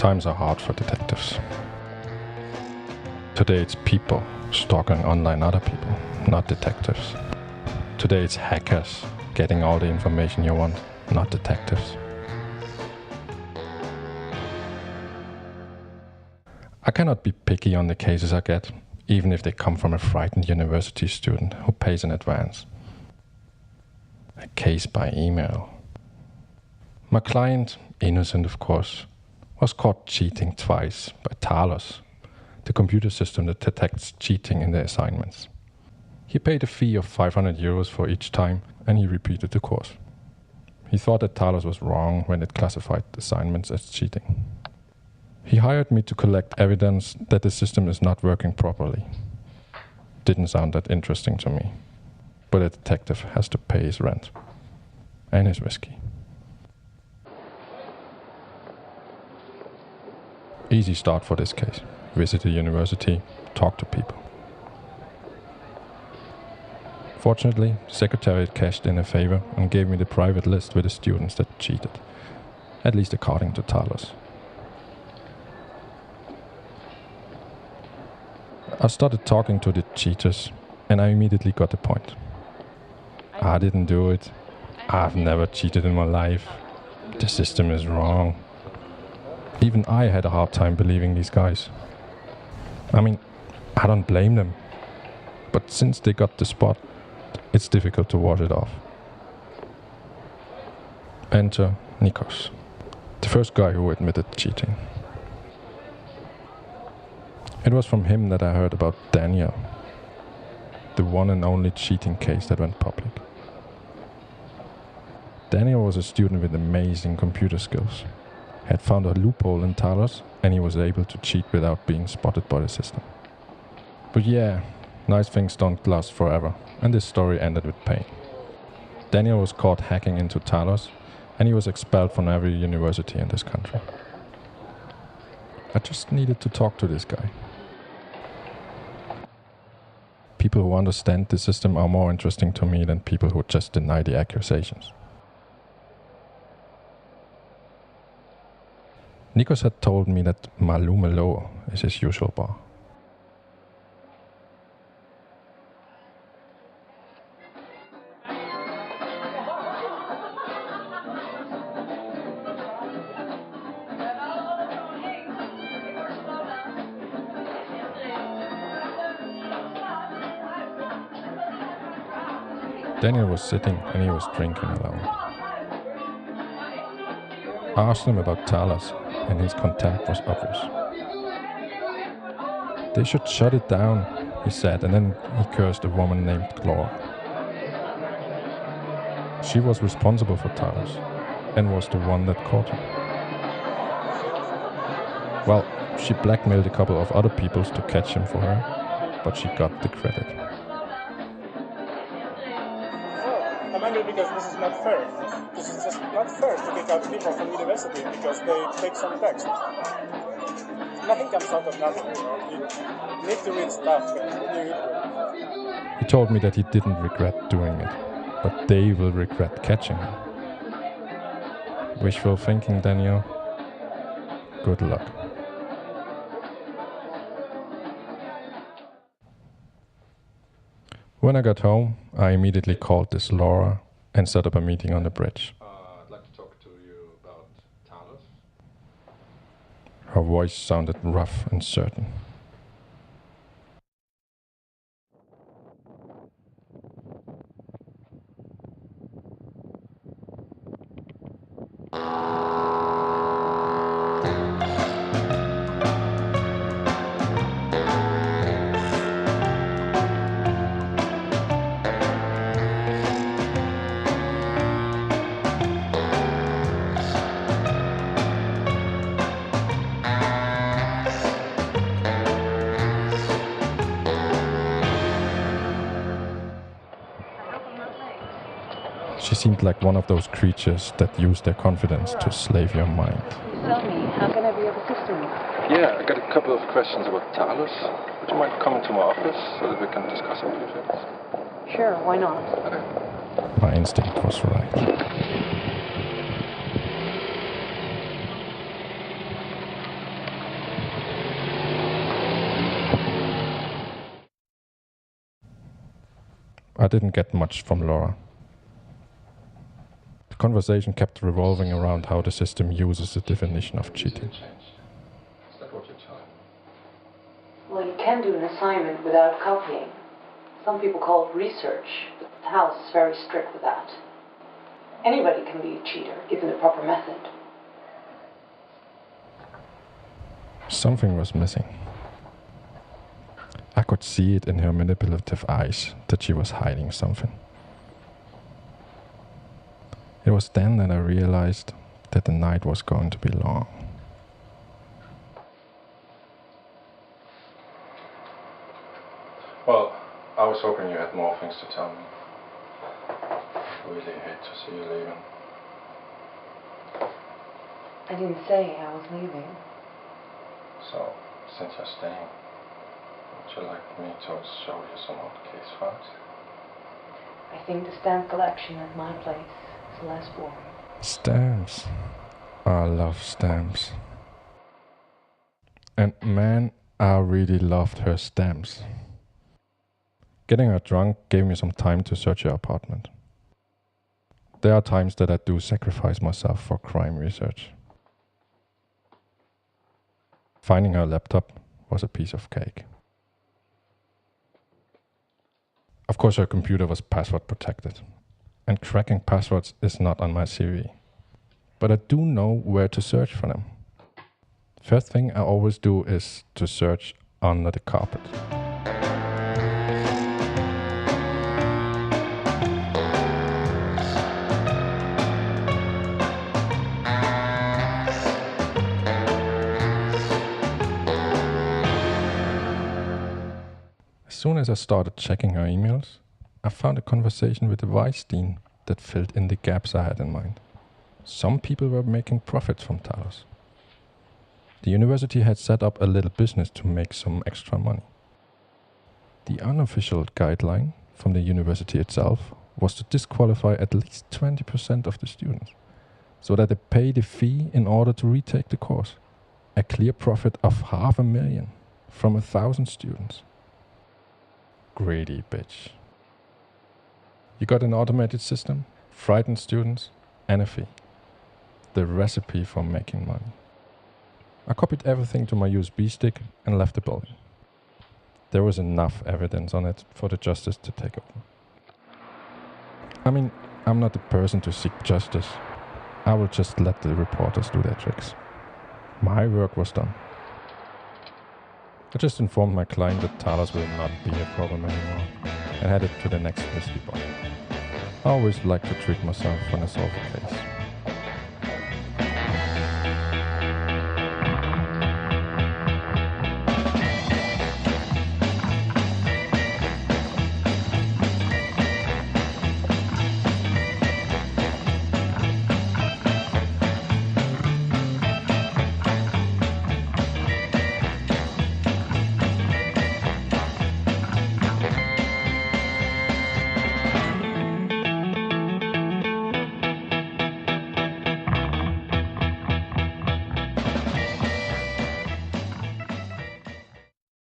Times are hard for detectives. Today it's people stalking online other people, not detectives. Today it's hackers getting all the information you want, not detectives. I cannot be picky on the cases I get, even if they come from a frightened university student who pays in advance. A case by email. My client, innocent of course, was caught cheating twice by Talos, the computer system that detects cheating in the assignments. He paid a fee of 500 euros for each time, and he repeated the course. He thought that Talos was wrong when it classified assignments as cheating. He hired me to collect evidence that the system is not working properly. Didn't sound that interesting to me, but a detective has to pay his rent and his whiskey. Easy start for this case. Visit the university, talk to people. Fortunately, the Secretariat cashed in a favor and gave me the private list with the students that cheated, at least according to Talos. I started talking to the cheaters, and I immediately got the point. I didn't do it. I've never cheated in my life. The system is wrong. Even I had a hard time believing these guys. I mean, I don't blame them. But since they got the spot, it's difficult to wash it off. Enter Nikos, the first guy who admitted cheating. It was from him that I heard about Daniel, the one and only cheating case that went public. Daniel was a student with amazing computer skills. Had found a loophole in Talos, and he was able to cheat without being spotted by the system. But yeah, nice things don't last forever, and this story ended with pain. Daniel was caught hacking into Talos, and he was expelled from every university in this country. I just needed to talk to this guy. People who understand the system are more interesting to me than people who just deny the accusations. Nikos had told me that Malumelo is his usual bar. Daniel was sitting and he was drinking alone. I asked him about Talos, and his contempt was obvious. They should shut it down, he said, and then he cursed a woman named Glor. She was responsible for Talos, and was the one that caught him. Well, she blackmailed a couple of other people to catch him for her, but she got the credit. I'm angry because this is not fair. This is just not fair to kick out people from university because they take some text. Nothing comes out of nothing, you know. You need to read stuff. He told me that he didn't regret doing it, but they will regret catching him. Wishful thinking, Daniel. Good luck. When I got home, I immediately called this Laura and set up a meeting on the bridge. I'd like to talk to you about Talos. Her voice sounded rough and certain. She seemed like one of those creatures that use their confidence to slave your mind. Tell me, how can I be of assistance? Yeah, I got a couple of questions about Talos. Would you mind coming to my office so that we can discuss a few things? Sure, why not? Okay. My instinct was right. didn't get much from Laura. The conversation kept revolving around how the system uses the definition of cheating. Is that what you're telling me? Well, you can do an assignment without copying. Some people call it research, but Talos is very strict with that. Anybody can be a cheater, given the proper method. Something was missing. I could see it in her manipulative eyes that she was hiding something. It was then that I realized that the night was going to be long. Well, I was hoping you had more things to tell me. I really hate to see you leaving. I didn't say I was leaving. So, since you're staying, would you like me to show you some old case files? I think the stamp collection at my place is less boring. Stamps. I love stamps. And man, I really loved her stamps. Getting her drunk gave me some time to search her apartment. There are times that I do sacrifice myself for crime research. Finding her laptop was a piece of cake. Of course, her computer was password protected, and cracking passwords is not on my CV. But I do know where to search for them. First thing I always do is to search under the carpet. As soon as I started checking her emails, I found a conversation with the vice dean that filled in the gaps I had in mind. Some people were making profits from Talos. The university had set up a little business to make some extra money. The unofficial guideline from the university itself was to disqualify at least 20% of the students, so that they pay the fee in order to retake the course. A clear profit of $500,000 from 1,000 students. Greedy bitch. You got an automated system, frightened students, and a fee. The recipe for making money. I copied everything to my USB stick and left the building. There was enough evidence on it for the justice to take over. I mean, I'm not the person to seek justice. I will just let the reporters do their tricks. My work was done. I just informed my client that Talos will not be a problem anymore and headed to the next whiskey bar. I always like to treat myself when I solve a case.